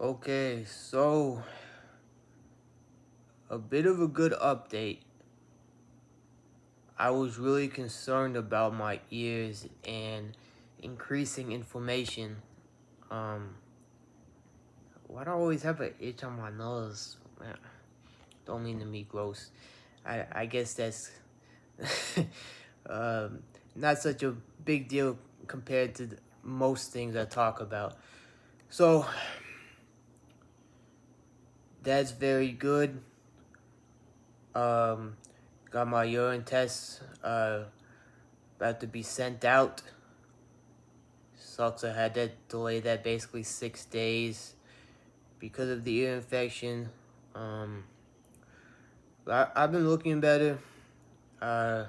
Okay, so a bit of a good update. I was really concerned about my ears and increasing inflammation. Um, why do I always have an itch on my nose? Don't mean to be gross. I guess that's um, not such a big deal compared to most things I talk about. So that's very good. Um, got my urine tests about to be sent out. Sucks I had to delay that basically 6 days because of the ear infection. Um, I've been looking better. I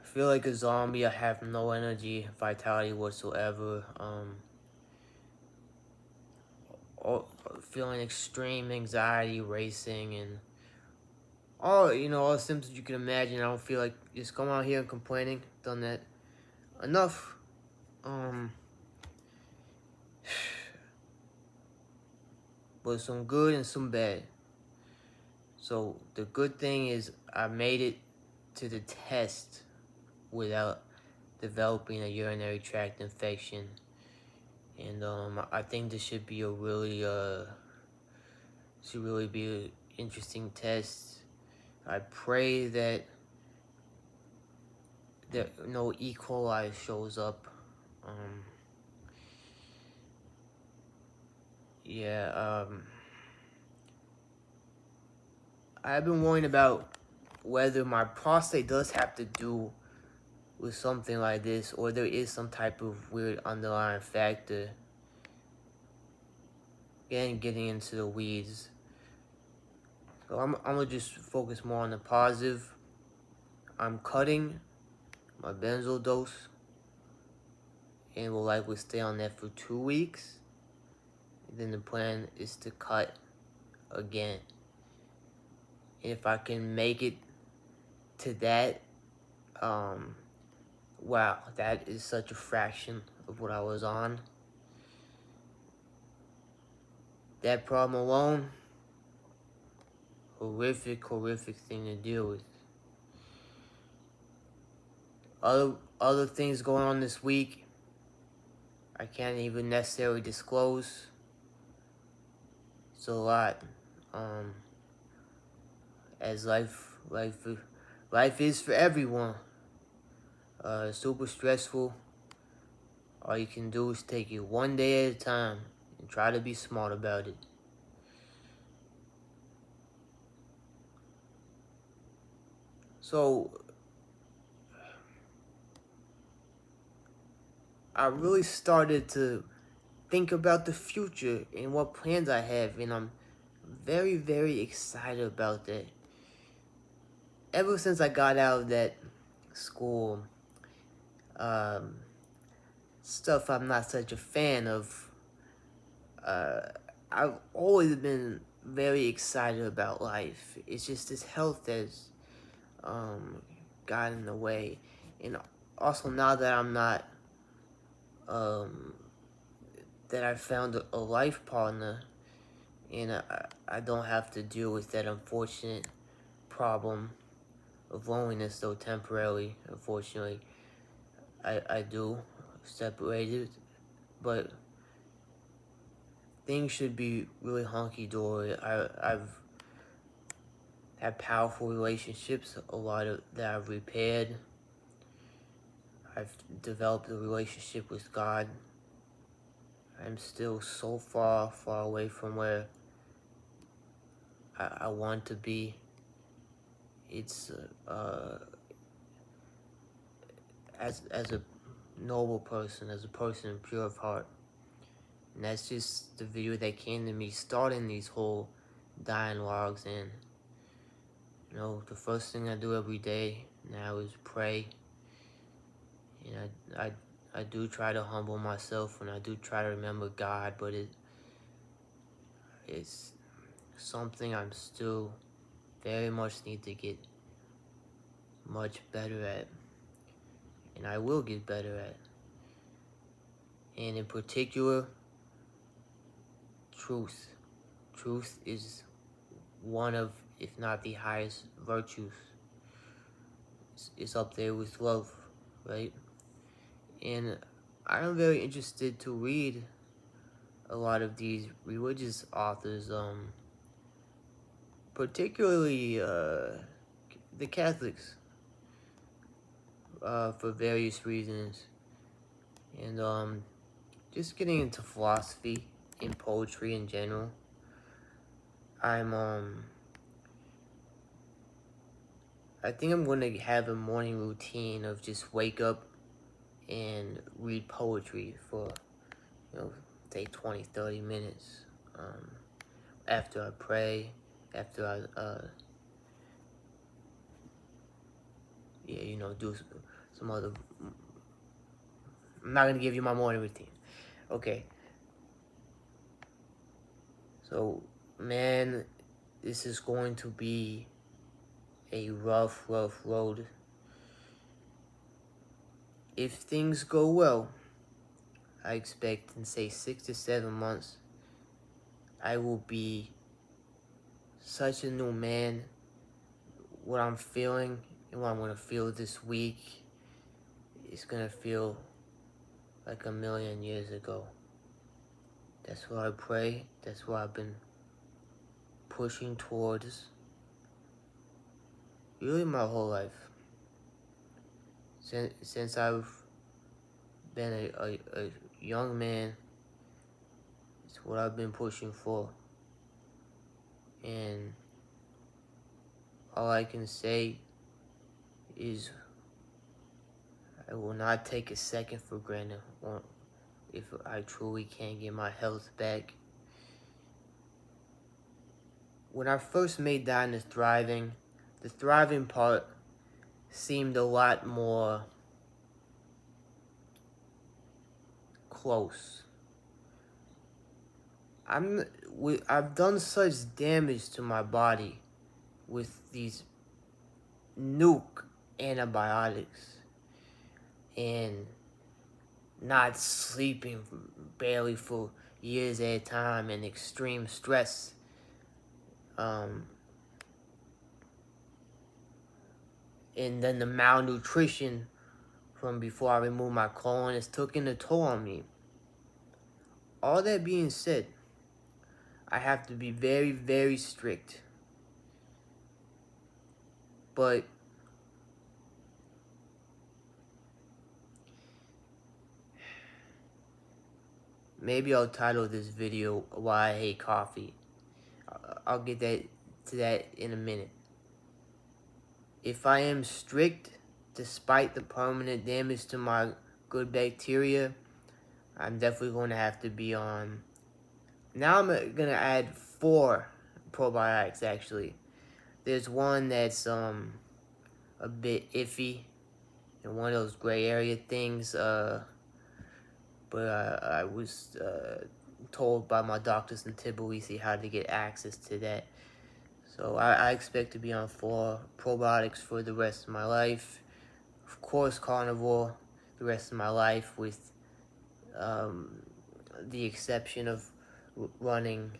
feel like a zombie. I have no energy, vitality whatsoever. Feeling extreme anxiety, racing, and all the symptoms you can imagine. I don't feel like just going out here and complaining. Done that enough. Um, but some good and some bad. So the good thing is I made it to the test without developing a urinary tract infection, and I think this should really be an interesting test. I pray that no E. coli shows up. Um, yeah. I've been worrying about whether my prostate does have to do with something like this, or there is some type of weird underlying factor. Again, getting into the weeds. So I'm gonna just focus more on the positive. I'm cutting my benzo dose and will likely stay on that for 2 weeks. And then the plan is to cut again. And if I can make it to that, um, wow, that is such a fraction of what I was on. That problem alone, horrific thing to deal with. Other things going on this week, I can't even necessarily disclose. It's a lot. Um, as life is for everyone. Super stressful. All you can do is take it one day at a time and try to be smart about it. So I really started to think about the future and what plans I have, and I'm very excited about that. Ever since I got out of that school, um, stuff I'm not such a fan of, uh, I've always been very excited about life. It's just this health that's um, got in the way, and also now that I'm not um, that I found a life partner, and I don't have to deal with that unfortunate problem of loneliness, though temporarily. Unfortunately, I do separated, but things should be really hunky dory. I've had powerful relationships, a lot of that I've repaired. I've developed a relationship with God. I'm still so far away from where I want to be. It's as a noble person, as a person pure of heart. And that's just the video that came to me starting these whole dialogues. And the first thing I do every day now is pray. And I do try to humble myself, and I do try to remember God, but it's something I'm still very much need to get much better at, and I will get better at. And in particular, truth. Truth is one of, if not the highest virtues. It's up there with love, right? And I'm very interested to read a lot of these religious authors, particularly the Catholics, for various reasons. And just getting into philosophy and poetry in general. I think I'm gonna have a morning routine of just wake up and read poetry for, say 20, 30 minutes. After I pray, after I, do some other. I'm not gonna give you my morning routine. Okay. So, man, this is going to be a rough road. If things go well, I expect in, say, 6 to 7 months, I will be such a new man. What I'm feeling and what I'm going to feel this week is going to feel like a million years ago. That's what I pray. That's what I've been pushing towards really my whole life. Since I've been a young man, it's what I've been pushing for. And all I can say is I will not take a second for granted if I truly can't get my health back. When I first made Dying to Thriving, the thriving part seemed a lot more close. I've done such damage to my body with these nuke antibiotics and not sleeping barely for years at a time and extreme stress. And then the malnutrition from before I removed my colon is taking a toll on me. All that being said, I have to be very, very strict. But maybe I'll title this video Why I Hate Coffee. I'll get to that in a minute. If I am strict, despite the permanent damage to my good bacteria, I'm definitely going to have to be on. Now I'm going to add 4 probiotics, actually. There's one that's a bit iffy and one of those gray area things, but I was told by my doctors in Tbilisi how to get access to that. So I expect to be on 4 probiotics for the rest of my life. Of course, carnivore the rest of my life, with the exception of running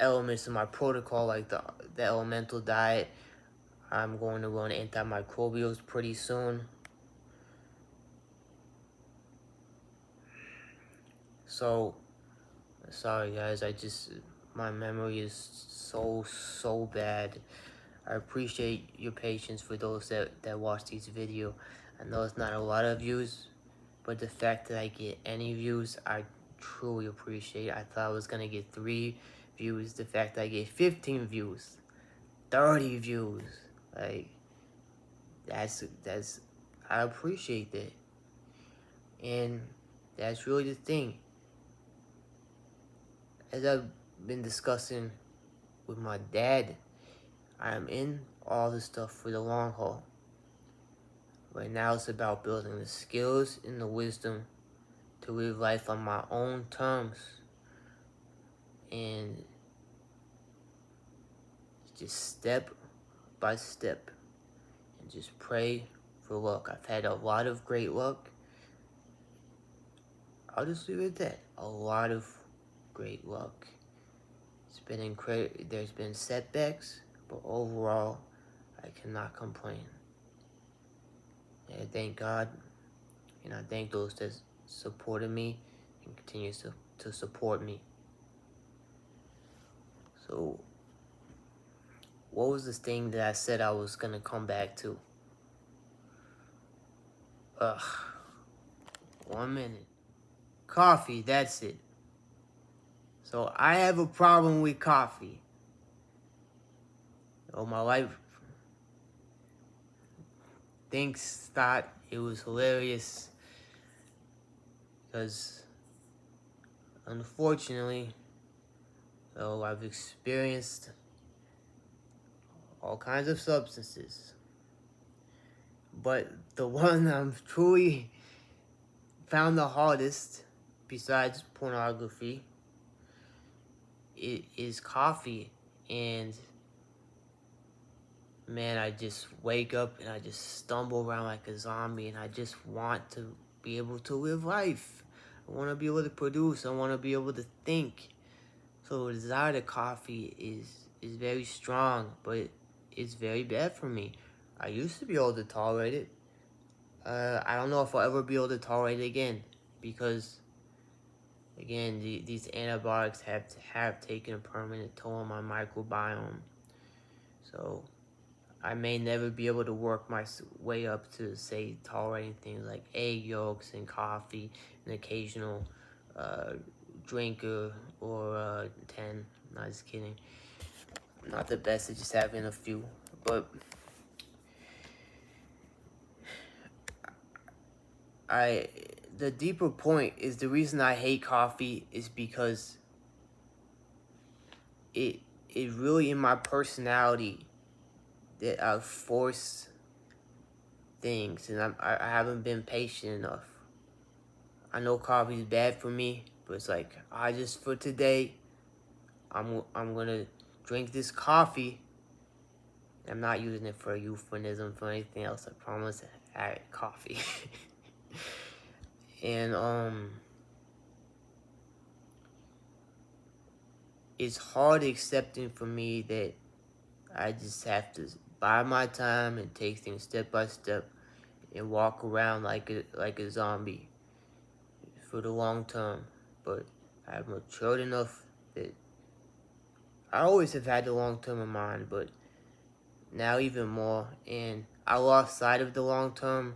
elements of my protocol, like the elemental diet. I'm going to run antimicrobials pretty soon. So, sorry guys, my memory is so bad. I appreciate your patience for those that watch these videos. I know it's not a lot of views, but the fact that I get any views, I truly appreciate. I thought I was gonna get 3 views. The fact that I get 15 views, 30 views, like, that's, I appreciate that. And that's really the thing. As I've been discussing with my dad, I am in all this stuff for the long haul. Right now it's about building the skills and the wisdom to live life on my own terms. And just step by step. And just pray for luck. I've had a lot of great luck. I'll just leave it at that. A lot of great luck. It's been incredible. There's been setbacks, but overall, I cannot complain. And I thank God, and I thank those that supported me and continues to support me. So, what was this thing that I said I was gonna come back to? Ugh. 1 minute. Coffee, that's it. So I have a problem with coffee. My wife thought it was hilarious because unfortunately, I've experienced all kinds of substances. But the one I'm truly found the hardest, besides pornography, it is coffee. And man, I just wake up and I just stumble around like a zombie, and I just want to be able to live life. I want to be able to produce. I want to be able to think. So the desire to coffee is very strong, but it's very bad for me. I used to be able to tolerate it. I don't know if I'll ever be able to tolerate it again, because again, these antibiotics have taken a permanent toll on my microbiome. So I may never be able to work my way up to, say, tolerating things like egg yolks and coffee, an occasional drink or 10. Not just kidding. Not the best at just having a few. But the deeper point is the reason I hate coffee is because it really in my personality that I force things, and I haven't been patient enough. I know coffee is bad for me, but it's like, for today, I'm gonna drink this coffee. I'm not using it for a euphemism for anything else. I promise. Coffee. And it's hard accepting for me that I just have to bide my time and take things step by step and walk around like a zombie for the long term. But I've matured enough that I always have had the long term in mind, but now even more. And I lost sight of the long term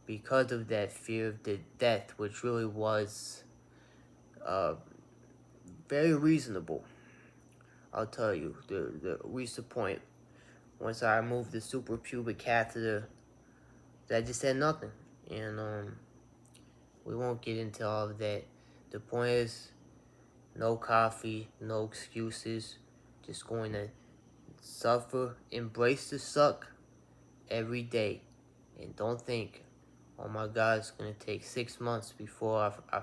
because of that fear of the death, which really was very reasonable. I'll tell you, the reached the point once I removed the suprapubic catheter that just said nothing. And we won't get into all of that. The point is, no coffee, no excuses. Just going to suffer, embrace the suck every day. And don't think, oh my God, it's going to take 6 months before I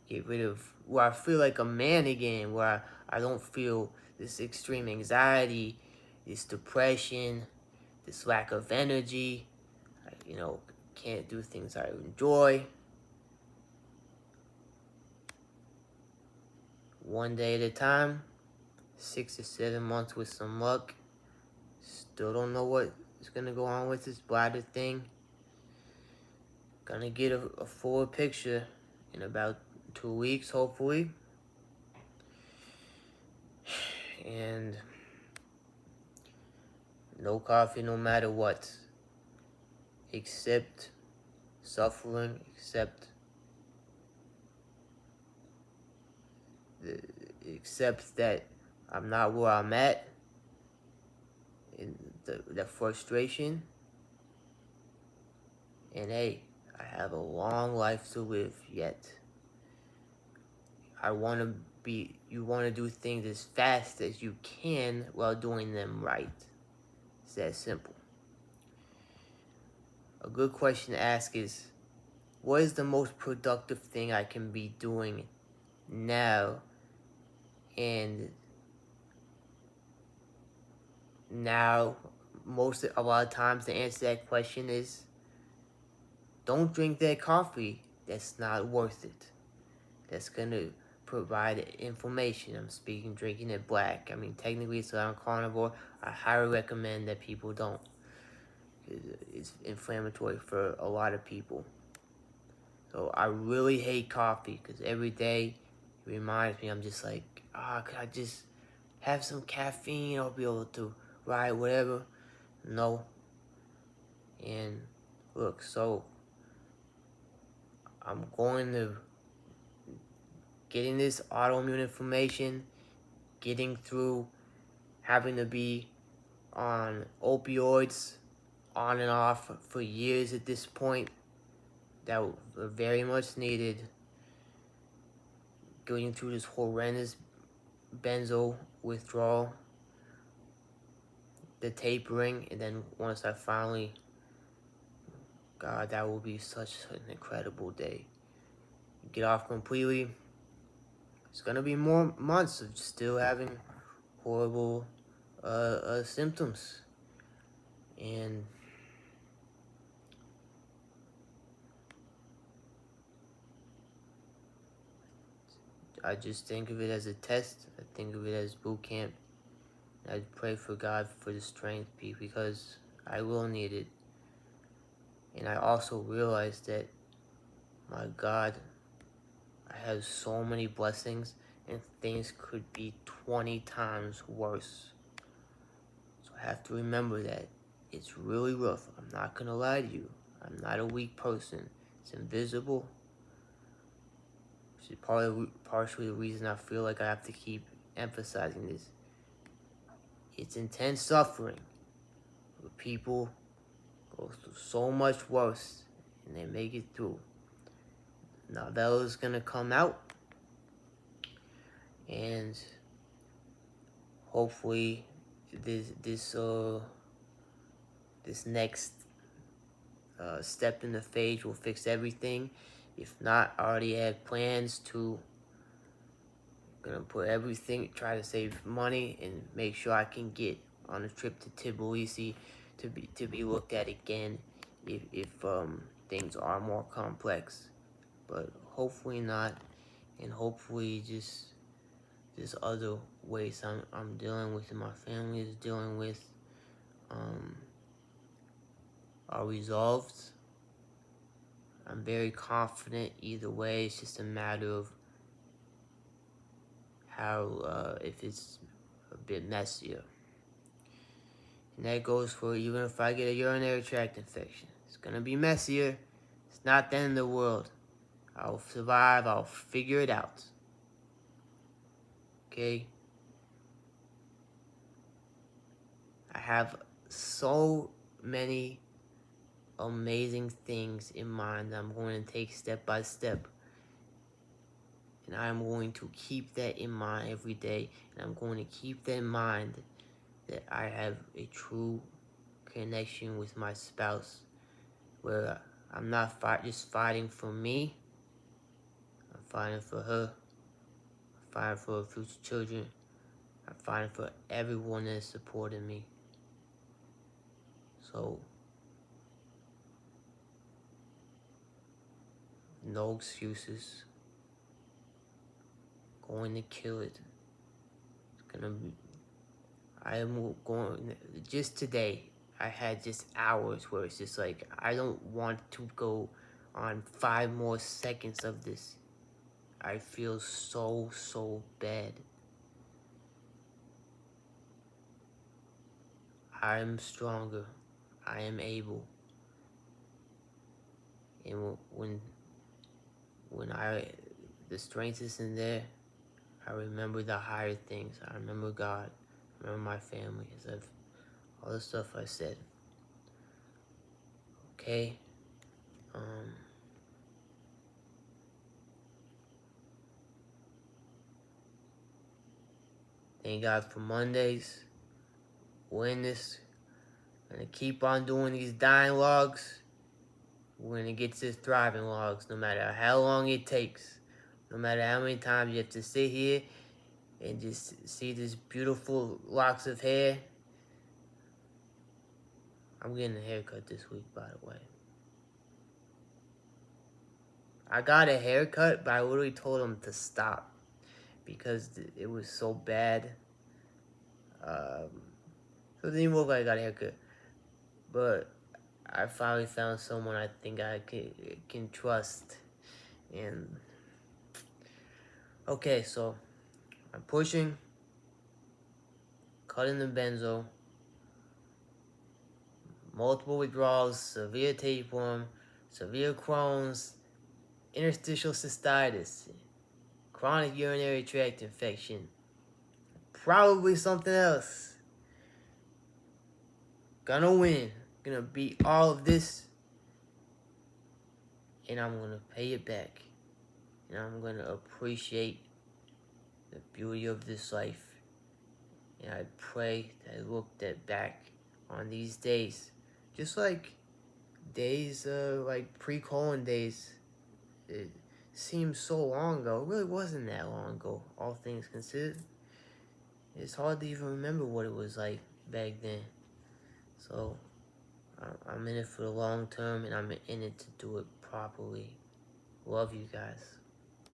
get rid of, where I feel like a man again, where I don't feel this extreme anxiety, this depression, this lack of energy. I, can't do things I enjoy. One day at a time, 6 to 7 months with some luck. Still don't know what is going to go on with this bladder thing. Gonna get a fuller picture in about 2 weeks, hopefully. And no coffee no matter what. Accept suffering, accept that I'm not where I'm at, and the frustration. And hey, I have a long life to live yet. You want to do things as fast as you can while doing them right. It's that simple. A good question to ask is, what is the most productive thing I can be doing now? And now, a lot of times the answer to that question is, don't drink that coffee. That's not worth it. that's gonna provide information. I'm speaking drinking it black. I mean, technically it's on carnivore. I highly recommend that people don't. It's inflammatory for a lot of people. So I really hate coffee because every day it reminds me, I'm just like, could I just have some caffeine? I'll be able to ride whatever. No. And look, so I'm going to getting this autoimmune inflammation, getting through having to be on opioids on and off for years at this point that were very much needed, going through this horrendous benzo withdrawal, the tapering, and then once I finally, God, that will be such an incredible day. Get off completely. It's gonna be more months of still having horrible symptoms, and I just think of it as a test. I think of it as boot camp. I pray for God for the strength because I will need it. And I also realize that, my God, I have so many blessings and things could be 20 times worse. So I have to remember that. It's really rough. I'm not going to lie to you. I'm not a weak person. It's invisible. Which is partially the reason I feel like I have to keep emphasizing this. It's intense suffering. But people go through so much worse and they make it through. Novella's gonna come out, and hopefully this next step in the phase will fix everything. If not, I already have plans to gonna put everything, try to save money and make sure I can get on a trip to Tbilisi to be looked at again if things are more complex. But hopefully not, and hopefully just other ways I'm dealing with and my family is dealing with are resolved. I'm very confident either way. It's just a matter of how if it's a bit messier. And that goes for even if I get a urinary tract infection. It's gonna be messier. It's not the end of the world. I'll survive. I'll figure it out. Okay? I have so many amazing things in mind that I'm going to take step by step. And I'm going to keep that in mind every day. And I'm going to keep that in mind that I have a true connection with my spouse where I'm not just fighting for me. I'm fighting for her. I'm fighting for her future children. I'm fighting for everyone that's supporting me. So, no excuses. Going to kill it. It's gonna be. I am going. Just today, I had just hours where it's just like, I don't want to go on 5 more seconds of this. I feel so bad. I am stronger. I am able. And when the strength is in there, I remember the higher things. I remember God. I remember my family. All the stuff I said. Okay? Thank God for Mondays. We're in this. Gonna keep on doing these dying logs. We're gonna get to this thriving logs no matter how long it takes. No matter how many times you have to sit here and just see these beautiful locks of hair. I'm getting a haircut this week, by the way. I got a haircut, but I literally told him to stop because it was so bad. So it didn't look like I got a haircut. But I finally found someone I think I can trust. And okay, so I'm pushing, cutting the benzo, multiple withdrawals, severe tapeworm, severe Crohn's, interstitial cystitis, chronic urinary tract infection, probably something else. Gonna win. Gonna beat all of this. And I'm gonna pay it back. And I'm gonna appreciate the beauty of this life. And I pray that I look back on these days. Just like days, like pre-colon days. It seems so long ago. It really wasn't that long ago, all things considered. It's hard to even remember what it was like back then. So, I'm in it for the long term, and I'm in it to do it properly. Love you guys.